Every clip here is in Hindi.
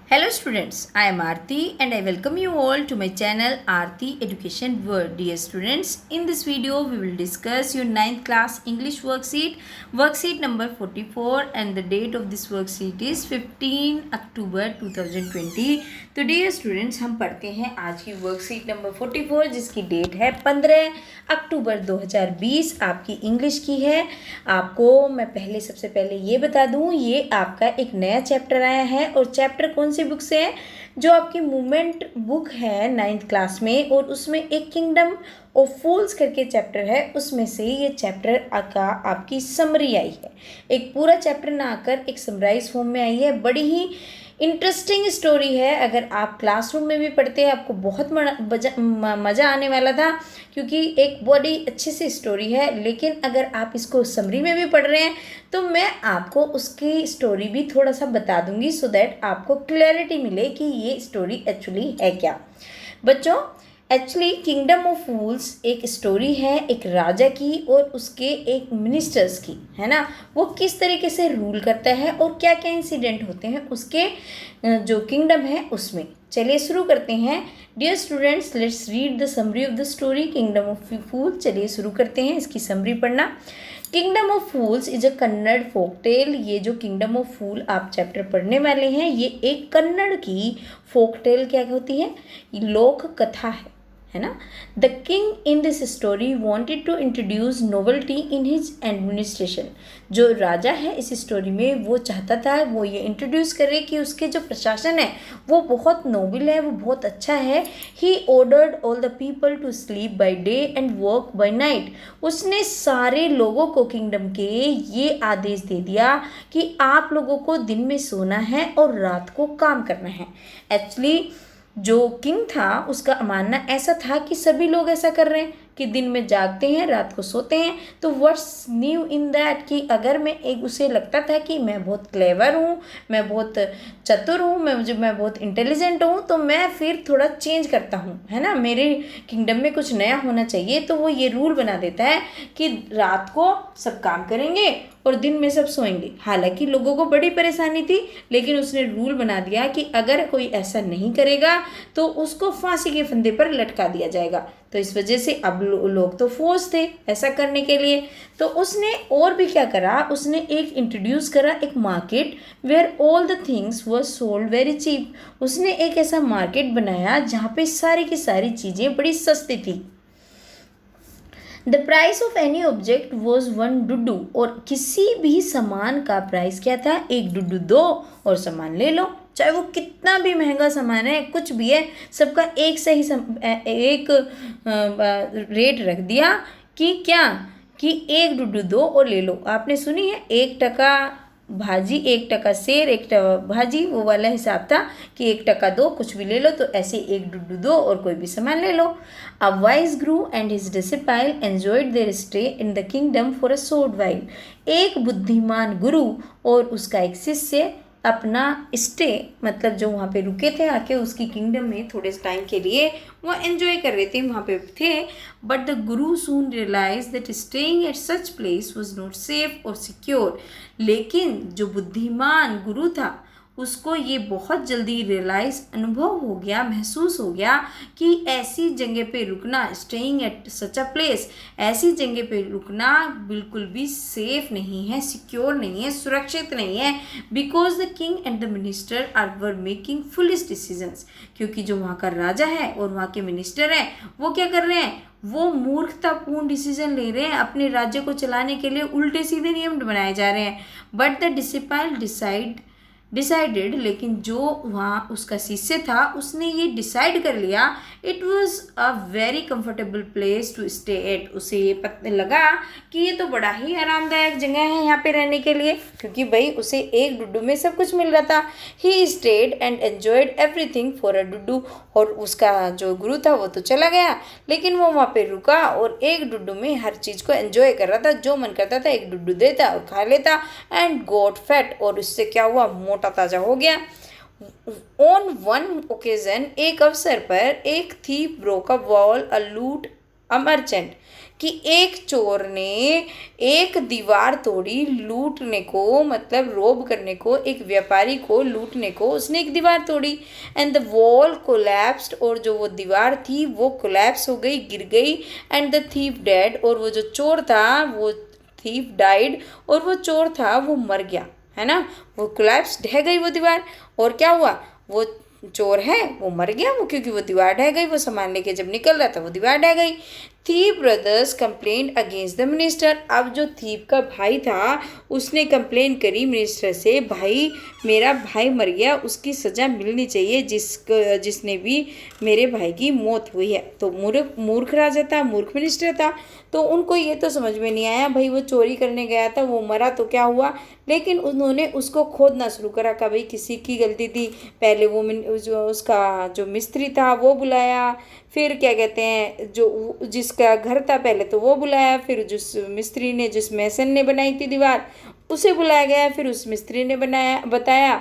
Hello students, I am Aarti and I welcome you all to my channel Aarti Education World. Dear students, in this video we will discuss your 9th class English worksheet number 44, and the date of this worksheet is 15 October 2020. तो dear students, हम पढ़ते हैं आज की वर्कशीट नंबर 44 जिसकी डेट है 15 अक्टूबर 2020, आपकी इंग्लिश की है। आपको मैं सबसे पहले ये बता दूँ, ये आपका एक नया चैप्टर आया है और चैप्टर कौन सी बुक से है? जो आपकी मूवमेंट बुक है 9th क्लास में, और उसमें एक किंगडम ऑफ फूल्स करके चैप्टर है, उसमें से ये चैप्टर का आपकी समरी आई है। एक पूरा चैप्टर ना आकर एक समराइज फॉर्म में आई है। बड़ी ही इंटरेस्टिंग स्टोरी है। अगर आप क्लासरूम में भी पढ़ते हैं आपको बहुत मज़ा आने वाला था, क्योंकि एक बड़ी अच्छी सी स्टोरी है। लेकिन अगर आप इसको समरी में भी पढ़ रहे हैं तो मैं आपको उसकी स्टोरी भी थोड़ा सा बता दूंगी, सो दैट आपको क्लैरिटी मिले कि ये स्टोरी एक्चुअली है क्या। बच्चों, एक्चुअली किंगडम ऑफ फूल्स एक स्टोरी है एक राजा की और उसके एक मिनिस्टर्स की, है ना। वो किस तरीके से रूल करता है और क्या क्या इंसिडेंट होते हैं उसके जो किंगडम है उसमें। चलिए शुरू करते हैं। Dear students, let's read the summary of the story kingdom of fool. चलिए शुरू करते हैं इसकी समरी पढ़ना। Kingdom of fools is a Kannada folk tale. ये जो किंगडम ऑफ फूल आप चैप्टर पढ़ने वाले हैं, ये एक कन्नड़ की फोक टेल क्या होती है? लोक कथा है ना। The king in this story wanted to introduce novelty in his administration. जो राजा है इस स्टोरी में वो चाहता था वो ये इंट्रोड्यूस करे कि उसके जो प्रशासन है वो बहुत नोबल है, वो बहुत अच्छा है। He ordered all the people to sleep by day and work by night. उसने सारे लोगों को किंगडम के ये आदेश दे दिया कि आप लोगों को दिन में सोना है और रात को काम करना है। एक्चुअली जो किंग था उसका मानना ऐसा था कि सभी लोग ऐसा कर रहे हैं कि दिन में जागते हैं रात को सोते हैं। तो व्हाट्स न्यू इन दैट, कि अगर उसे लगता था कि मैं बहुत क्लेवर हूँ, मैं बहुत चतुर हूँ, मैं बहुत इंटेलिजेंट हूँ, तो मैं फिर थोड़ा चेंज करता हूँ, है ना। मेरे किंगडम में कुछ नया होना चाहिए। तो वो ये रूल बना देता है कि रात को सब काम करेंगे और दिन में सब सोएंगे। हालांकि लोगों को बड़ी परेशानी थी, लेकिन उसने रूल बना दिया कि अगर कोई ऐसा नहीं करेगा तो उसको फांसी के फंदे पर लटका दिया जाएगा। तो इस वजह से अब लोग तो फोर्स थे ऐसा करने के लिए। तो उसने और भी क्या करा, उसने एक इंट्रोड्यूस करा एक market where all the things were sold very cheap. उसने एक ऐसा मार्केट बनाया जहाँ पे सारी की सारी चीज़ें बड़ी सस्ती थी। The price of any object was 1 Dudu. और किसी भी सामान का प्राइस क्या था? 1 डुडू दो और सामान ले लो, चाहे वो कितना भी महंगा सामान है, कुछ भी है, सबका एक सही एक रेट रख दिया कि क्या कि 1 डुडू दो और ले लो। आपने सुनी है 1 टका भाजी 1 टका शेर 1 टका भाजी, वो वाला हिसाब था कि 1 टका दो कुछ भी ले लो। तो ऐसे 1 डुडू दो और कोई भी सामान ले लो। A wise guru and his disciple enjoyed their stay in the kingdom for a short while. एक बुद्धिमान गुरु और उसका एक शिष्य अपना स्टे, मतलब जो वहाँ पे रुके थे आके उसकी किंगडम में थोड़े टाइम के लिए, वो एंजॉय कर रहे थे, वहाँ पे थे। But the guru soon realise that staying at such place was not safe और सिक्योर। लेकिन जो बुद्धिमान गुरु था उसको ये बहुत जल्दी रियलाइज अनुभव हो गया, महसूस हो गया कि ऐसी जगह पे रुकना, staying at such a place, ऐसी जगह पे रुकना बिल्कुल भी सेफ नहीं है, सिक्योर नहीं है, सुरक्षित नहीं है। Because the king and the minister are were making foolish decisions. क्योंकि जो वहाँ का राजा है और वहाँ के मिनिस्टर हैं वो क्या कर रहे हैं? वो मूर्खतापूर्ण डिसीजन ले रहे हैं, अपने राज्य को चलाने के लिए उल्टे सीधे नियम बनाए जा रहे हैं। बट द डिसिपल डिसाइडेड, लेकिन जो वहाँ उसका शिष्य था उसने ये डिसाइड कर लिया, it was a very comfortable place to stay at. उसे ये पता लगा कि ये तो बड़ा ही आरामदायक जगह है यहाँ पे रहने के लिए, क्योंकि भाई उसे 1 डुडू में सब कुछ मिल रहा था। He stayed and enjoyed everything for a डुडू। और उसका जो गुरु था वो तो चला गया, लेकिन वो वहाँ पे रुका और 1 डुडू में हर चीज़ को एंजॉय कर रहा था। जो मन करता था 1 डुडू देता और खा लेता। एंड गॉट फैट, और उससे क्या हुआ? मोटा ताजा हो गया। ऑन वन ओकेजन, एक अवसर पर, एक थीफ ब्रोक अ वॉल अ लूट अ मर्चेंट। कि एक चोर ने एक दीवार तोड़ी लूटने को, मतलब रोब करने को, एक व्यापारी को लूटने को उसने एक दीवार तोड़ी। एंड द वॉल कोलैप्स्ड, और जो वो दीवार थी वो कोलैप्स हो गई, गिर गई। एंड द थीफ डेड, और वो जो चोर था वो थीफ डाइड, और वो चोर था वो मर गया, है ना। वो कोलैप्स, ढह गई वो दीवार। और क्या हुआ, वो चोर है वो मर गया, वो क्योंकि वो दीवार ढह गई, वो सामान लेके जब निकल रहा था वो दीवार ढह गई। Thief brothers complaint against the minister, अब जो थीप का भाई था उसने कंप्लेन करी मिनिस्टर से, भाई मेरा भाई मर गया, उसकी सज़ा मिलनी चाहिए जिसने भी मेरे भाई की मौत हुई है। तो मूर्ख राजा था, मूर्ख मिनिस्टर था, तो उनको ये तो समझ में नहीं आया, भाई वो चोरी करने गया था, वो मरा तो क्या हुआ, लेकिन उन्होंने उसको खोदना शुरू करा कि भाई किसी की गलती थी। पहले वो उसका जो मिस्त्री था वो बुलाया, फिर क्या कहते हैं जो जिसका घर था पहले तो वो बुलाया, फिर जिस मिस्त्री ने, जिस मैसन ने बनाई थी दीवार उसे बुलाया गया, फिर उस मिस्त्री ने बताया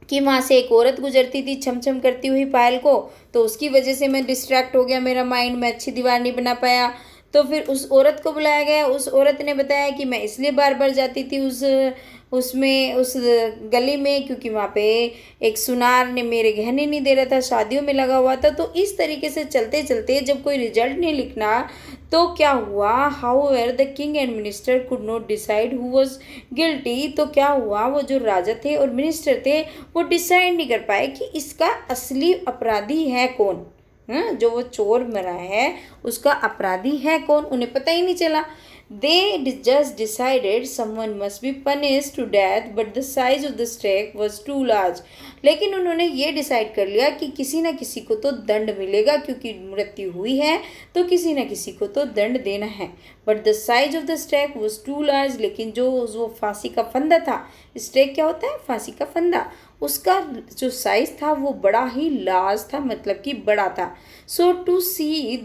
कि वहाँ से एक औरत गुजरती थी छम छम करती हुई पायल को, तो उसकी वजह से मैं डिस्ट्रैक्ट हो गया, मेरा माइंड, मैं अच्छी दीवार नहीं बना पाया। तो फिर उस औरत को बुलाया गया, उस औरत ने बताया कि मैं इसलिए बार बार जाती थी उस गली में क्योंकि वहाँ पे एक सुनार ने मेरे गहने नहीं दे रहा था, शादियों में लगा हुआ था। तो इस तरीके से चलते चलते जब कोई रिजल्ट नहीं लिखना तो क्या हुआ, however the king and minister could not decide who was guilty, तो क्या हुआ, वो जो राजा थे और मिनिस्टर थे वो डिसाइड नहीं कर पाए कि इसका असली अपराधी है कौन। जो वो चोर मरा है उसका अपराधी है कौन, उन्हें पता ही नहीं चला। They just decided someone must be punished to death, but the size of the stake was too large. लेकिन उन्होंने ये डिसाइड कर लिया कि किसी न किसी को तो दंड मिलेगा, क्योंकि मृत्यु हुई है तो किसी न किसी को तो दंड देना है। But the size of the stake was too large, लेकिन जो फांसी का फंदा था, स्टेक क्या होता है, फांसी का फंदा, उसका जो साइज था वो बड़ा ही लार्ज था, मतलब कि बड़ा था। So to see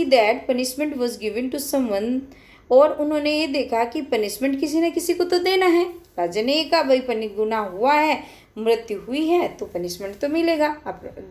that punishment was given to someone, और उन्होंने ये देखा कि पनिशमेंट किसी न किसी को तो देना है। राजा ने कहा भाई गुनाह हुआ है, मृत्यु हुई है तो पनिशमेंट तो मिलेगा,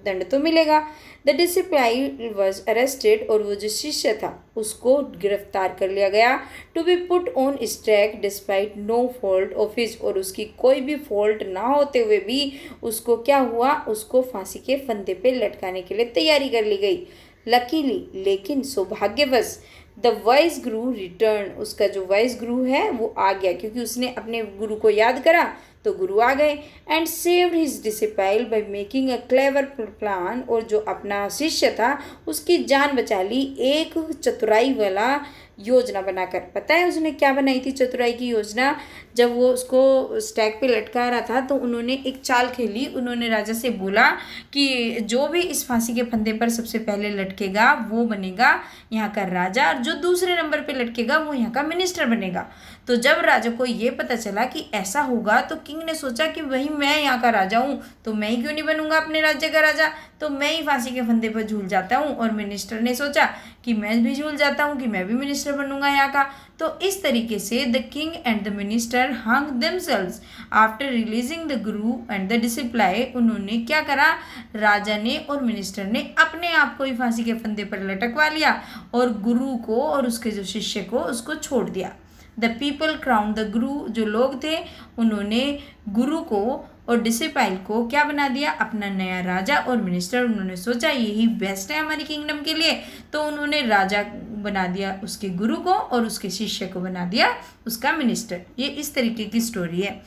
दंड तो मिलेगा। द डिसिप्लिन वॉज अरेस्टेड, और वो जो शिष्य था उसको गिरफ्तार कर लिया गया। To be put on stake despite no fault of his, और उसकी कोई भी फॉल्ट ना होते हुए भी उसको क्या हुआ, उसको फांसी के फंदे पे लटकाने के लिए तैयारी कर ली गई। लकीली, लेकिन सौभाग्यवश, द वाइस गुरु रिटर्न, उसका जो वाइस गुरु है वो आ गया, क्योंकि उसने अपने गुरु को याद करा तो गुरु आ गए। And saved his disciple by making a clever plan, और जो अपना शिष्य था उसकी जान बचा ली एक चतुराई वाला योजना बनाकर। पता है उसने क्या बनाई थी चतुराई की योजना, जब वो उसको स्टैक पे लटका रहा था तो उन्होंने एक चाल खेली, उन्होंने राजा से बोला कि जो भी इस फांसी के फंदे पर सबसे पहले लटकेगा वो बनेगा यहाँ का राजा, और जो दूसरे नंबर पे लटकेगा वो यहाँ का मिनिस्टर बनेगा। तो जब राजा को ये पता चला कि ऐसा होगा तो किंग ने सोचा कि वही मैं यहाँ का राजा हूँ तो मैं ही क्यों नहीं बनूंगा अपने राज्य का राजा, तो मैं ही फांसी के फंदे पर झूल जाता हूँ। और मिनिस्टर ने सोचा कि मैं भी झूल जाता हूँ कि मैं भी मिनिस्टर बनूंगा यहाँ का। तो इस तरीके से the king and the minister hung themselves after releasing the Guru and the डिसिप्लाई। उन्होंने क्या करा, राजा ने और मिनिस्टर ने अपने आप को ही फांसी के फंदे पर लटकवा लिया और गुरु को और उसके जो शिष्य को उसको छोड़ दिया। द पीपल क्राउन द गुरु, जो लोग थे उन्होंने गुरु को और डिसिपाइल को क्या बना दिया, अपना नया राजा और मिनिस्टर। उन्होंने सोचा यही बेस्ट है हमारी किंगडम के लिए, तो उन्होंने राजा बना दिया उसके गुरु को और उसके शिष्य को बना दिया उसका मिनिस्टर। ये इस तरीके की स्टोरी है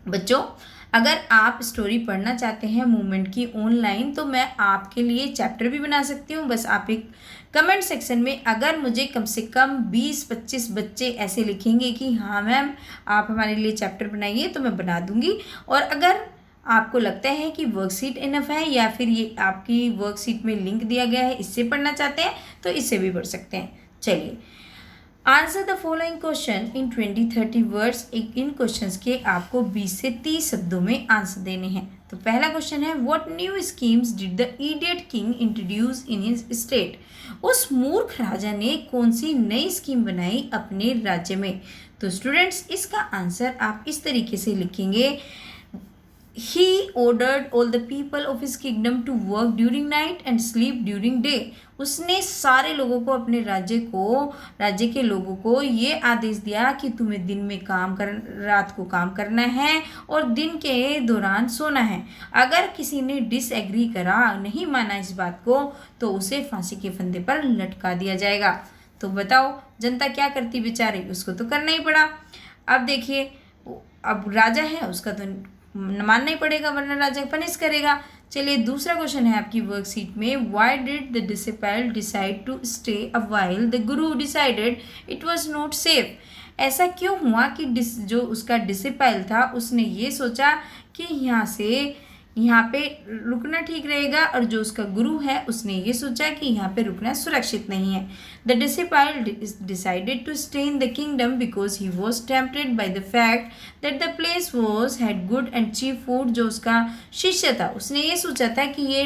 बच्चों। अगर आप स्टोरी पढ़ना चाहते हैं मूवमेंट की ऑनलाइन तो मैं आपके लिए चैप्टर भी बना सकती हूँ। बस आप एक कमेंट सेक्शन में अगर मुझे कम से कम 20-25 बच्चे ऐसे लिखेंगे कि हाँ मैम आप हमारे लिए चैप्टर बनाइए तो मैं बना दूँगी। और अगर आपको लगता है कि वर्कशीट इनफ है या फिर ये आपकी वर्कशीट में लिंक दिया गया है इससे पढ़ना चाहते हैं तो इससे भी पढ़ सकते हैं। चलिए, answer the following question in 20-30 words. In questions के आपको 20 से 30 शब्दों में आंसर देने हैं। तो पहला क्वेश्चन है, what new schemes did the idiot king introduce in his state. उस मूर्ख राजा ने कौन सी नई स्कीम बनाई अपने राज्य में। तो स्टूडेंट्स इसका आंसर आप इस तरीके से लिखेंगे, He ordered all the people of his kingdom to work during night and sleep during day. उसने सारे लोगों को, अपने राज्य के लोगों को ये आदेश दिया कि तुम्हें दिन में रात को काम करना है और दिन के दौरान सोना है। अगर किसी ने डिसएग्री करा, नहीं माना इस बात को, तो उसे फांसी के फंदे पर लटका दिया जाएगा। तो बताओ जनता क्या करती बेचारी, उसको तो करना ही पड़ा। अब देखिए, अब राजा है, उसका तो मानना ही पड़ेगा, वरना राजा पनिश करेगा। चलिए दूसरा क्वेश्चन है आपकी वर्कशीट में, why did the disciple decide to stay a while the guru decided it was not safe. ऐसा क्यों हुआ कि जो उसका डिसिपल था उसने ये सोचा कि यहाँ पे रुकना ठीक रहेगा, और जो उसका गुरु है उसने ये सोचा कि यहाँ पे रुकना सुरक्षित नहीं है। The disciple decided to stay in the kingdom because he was tempted by the fact that the place was had good and cheap food. जो उसका शिष्य था उसने ये सोचा था कि ये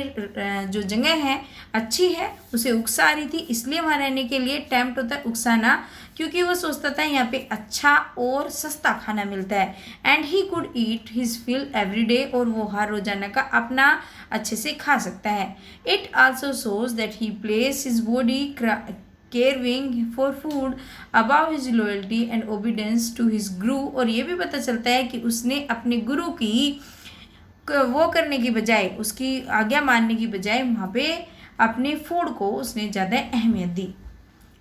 जो जगह है अच्छी है, उसे उकसा आ रही थी, इसलिए वहाँ रहने के लिए टेम्प्ट होता है, उकसाना, क्योंकि वो सोचता था यहाँ पे अच्छा और सस्ता खाना मिलता है। And he could eat his fill every day, और वो हर रोजाना का अपना अच्छे से खा सकता है। It also shows that he place his body caring for food above his loyalty and obedience to his guru. और ये भी पता चलता है कि उसने अपने गुरु की वो करने की बजाय, उसकी आज्ञा मानने की बजाय वहाँ पे अपने फूड को उसने ज़्यादा अहमियत दी।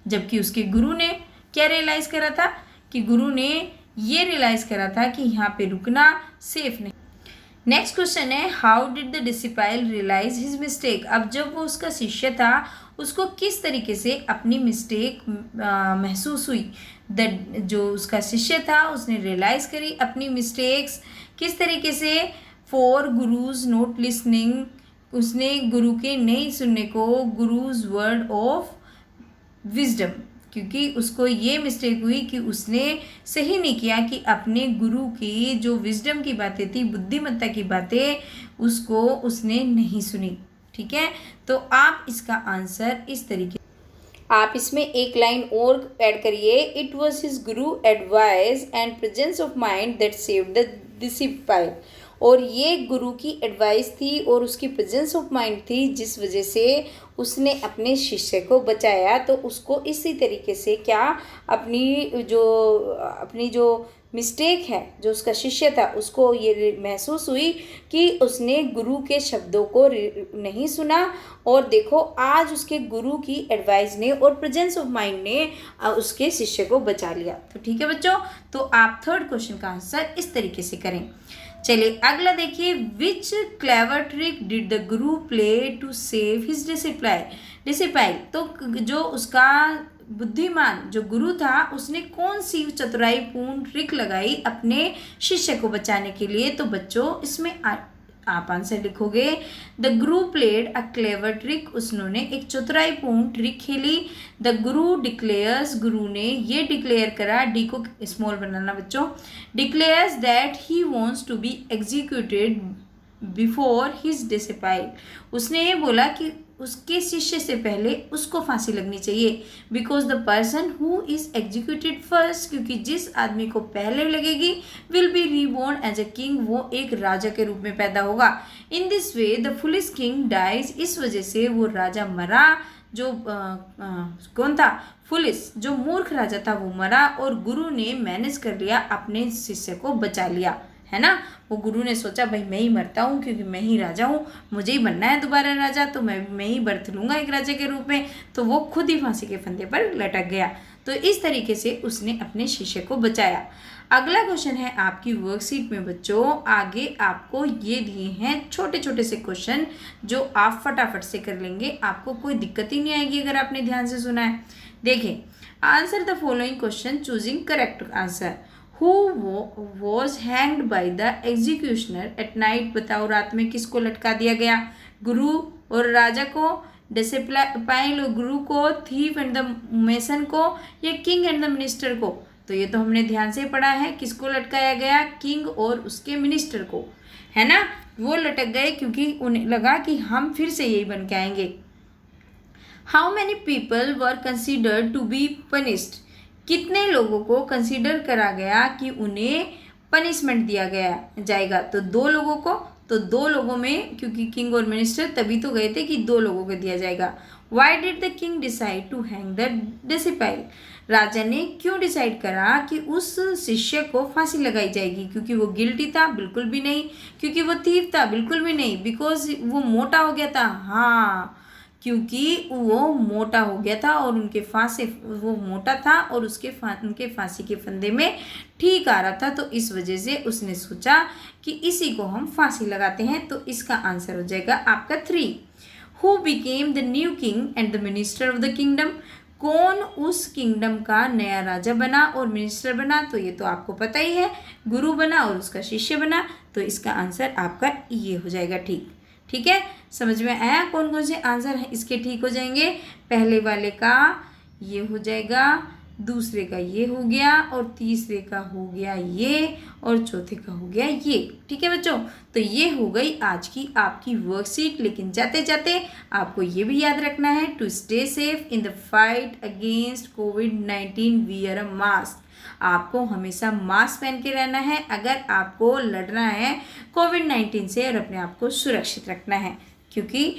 जबकि उसके गुरु ने क्या रियलाइज़ करा था, कि गुरु ने ये रियलाइज़ करा था कि यहाँ पे रुकना सेफ नहीं। नेक्स्ट क्वेश्चन है, how did the disciple realise his mistake. अब जब वो उसका शिष्य था, उसको किस तरीके से अपनी मिस्टेक महसूस हुई। जो उसका शिष्य था उसने रियलाइज़ करी अपनी मिस्टेक्स किस तरीके से। फॉर गुरुज नोट लिसनिंग, उसने गुरु के नहीं सुनने को, गुरुज वर्ड ऑफ विजडम, क्योंकि उसको ये मिस्टेक हुई कि उसने सही नहीं किया कि अपने गुरु की जो विजडम की बातें थी, बुद्धिमत्ता की बातें, उसको उसने नहीं सुनी। ठीक है, तो आप इसका आंसर इस तरीके, आप इसमें एक लाइन और ऐड करिए, it was his Guru advice and presence of mind that saved the disciple. और ये गुरु की एडवाइस थी और उसकी प्रेजेंस ऑफ माइंड थी जिस वजह से उसने अपने शिष्य को बचाया। तो उसको इसी तरीके से क्या अपनी जो मिस्टेक है, जो उसका शिष्य था, उसको ये महसूस हुई कि उसने गुरु के शब्दों को नहीं सुना। और देखो आज उसके गुरु की एडवाइस ने और प्रेजेंस ऑफ माइंड ने उसके शिष्य को बचा लिया। तो ठीक है बच्चों, तो आप थर्ड क्वेश्चन का आंसर इस तरीके से करें। चलिए अगला देखिए, which clever trick did the guru play to save his disciple. तो जो उसका बुद्धिमान जो गुरु था उसने कौन सी चतुराईपूर्ण ट्रिक लगाई अपने शिष्य को बचाने के लिए। तो बच्चों इसमें आप आंसर लिखोगे, the Guru played a clever trick, उन्होंने एक चतुराईपूर्ण ट्रिक खेली। द गुरु डिक्लेयर्स, गुरु ने ये डिक्लेयर करा, डी को स्मॉल बनाना बच्चों, declares that he wants to be executed before his disciple. उसने ये बोला कि उसके शिष्य से पहले उसको फांसी लगनी चाहिए। Because the person who is executed first, क्योंकि जिस आदमी को पहले लगेगी, will be reborn as a king, वो एक राजा के रूप में पैदा होगा। In this way the foolish king dies, इस वजह से वो राजा मरा। जो कौन था, फुलिश, जो मूर्ख राजा था वो मरा, और गुरु ने मैनेज कर लिया, अपने शिष्य को बचा लिया, है ना। वो गुरु ने सोचा भाई मैं ही मरता हूँ क्योंकि मैं ही राजा हूँ, मुझे ही बनना है दोबारा राजा, तो मैं ही बर्थ लूँगा एक राजा के रूप में। तो वो खुद ही फांसी के फंदे पर लटक गया। तो इस तरीके से उसने अपने शिष्य को बचाया। अगला क्वेश्चन है आपकी वर्कशीट में बच्चों, आगे आपको ये दिए हैं छोटे छोटे से क्वेश्चन जो आप फटाफट से कर लेंगे, आपको कोई दिक्कत ही नहीं आएगी अगर आपने ध्यान से सुना है। देखिए, answer the following question choosing correct answer. Who was hanged by the executioner at night? बताओ रात में किसको लटका दिया गया, गुरु और राजा को, डिसिपल गुरु को, थीफ एंड द मेसन को, या किंग एंड द मिनिस्टर को। तो ये तो हमने ध्यान से पढ़ा है, किसको लटकाया गया, किंग और उसके मिनिस्टर को, है ना। वो लटक गए क्योंकि उन्हें लगा कि हम फिर से यही बन के आएंगे। How many people were considered to be punished, कितने लोगों को कंसीडर करा गया कि उन्हें पनिशमेंट दिया गया जाएगा। तो 2 लोगों को, तो 2 लोगों में, क्योंकि किंग और मिनिस्टर तभी तो गए थे कि 2 लोगों को दिया जाएगा। Why did the king decide to hang the disciple? राजा ने क्यों डिसाइड करा कि उस शिष्य को फांसी लगाई जाएगी? क्योंकि वो गिल्टी था? बिल्कुल भी नहीं। क्योंकि वो थीफ था? बिल्कुल भी नहीं। बिकॉज वो मोटा हो गया था? हाँ, क्योंकि वो मोटा हो गया था और उनके फांसी, वो मोटा था और उनके फांसी के फंदे में ठीक आ रहा था, तो इस वजह से उसने सोचा कि इसी को हम फांसी लगाते हैं। तो इसका आंसर हो जाएगा आपका 3। Who became the new king and the minister of the kingdom? कौन उस किंगडम का नया राजा बना और मिनिस्टर बना? तो ये तो आपको पता ही है, गुरु बना और उसका शिष्य बना। तो इसका आंसर आपका ये हो जाएगा ठीक है। समझ में आया कौन कौन से आंसर इसके ठीक हो जाएंगे? पहले वाले का ये हो जाएगा, दूसरे का ये हो गया, और तीसरे का हो गया ये, और चौथे का हो गया ये। ठीक है बच्चों, तो ये हो गई आज की आपकी वर्कशीट। लेकिन जाते जाते आपको ये भी याद रखना है, to stay safe in the fight against कोविड-19 वियर अ मास्क। आपको हमेशा मास्क पहन के रहना है अगर आपको लड़ना है कोविड-19 से, और अपने आप को सुरक्षित रखना है। क्योंकि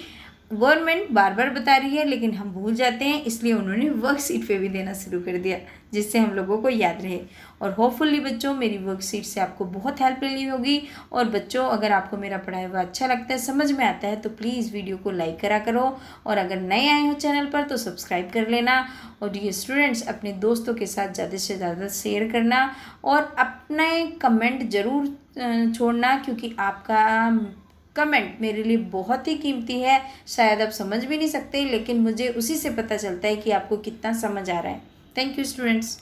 गवर्नमेंट बार बार बता रही है लेकिन हम भूल जाते हैं, इसलिए उन्होंने वर्कशीट पे भी देना शुरू कर दिया जिससे हम लोगों को याद रहे। और होपफुली बच्चों मेरी वर्कशीट से आपको बहुत हेल्प मिली होगी। और बच्चों अगर आपको मेरा पढ़ाया हुआ अच्छा लगता है, समझ में आता है, तो प्लीज़ वीडियो को लाइक करा करो, और अगर नए आए हो चैनल पर तो सब्सक्राइब कर लेना। और डियर स्टूडेंट्स, अपने दोस्तों के साथ ज़्यादा से ज़्यादा शेयर करना और अपने कमेंट ज़रूर छोड़ना, क्योंकि आपका कमेंट मेरे लिए बहुत ही कीमती है। शायद आप समझ भी नहीं सकते, लेकिन मुझे उसी से पता चलता है कि आपको कितना समझ आ रहा है। Thank you students.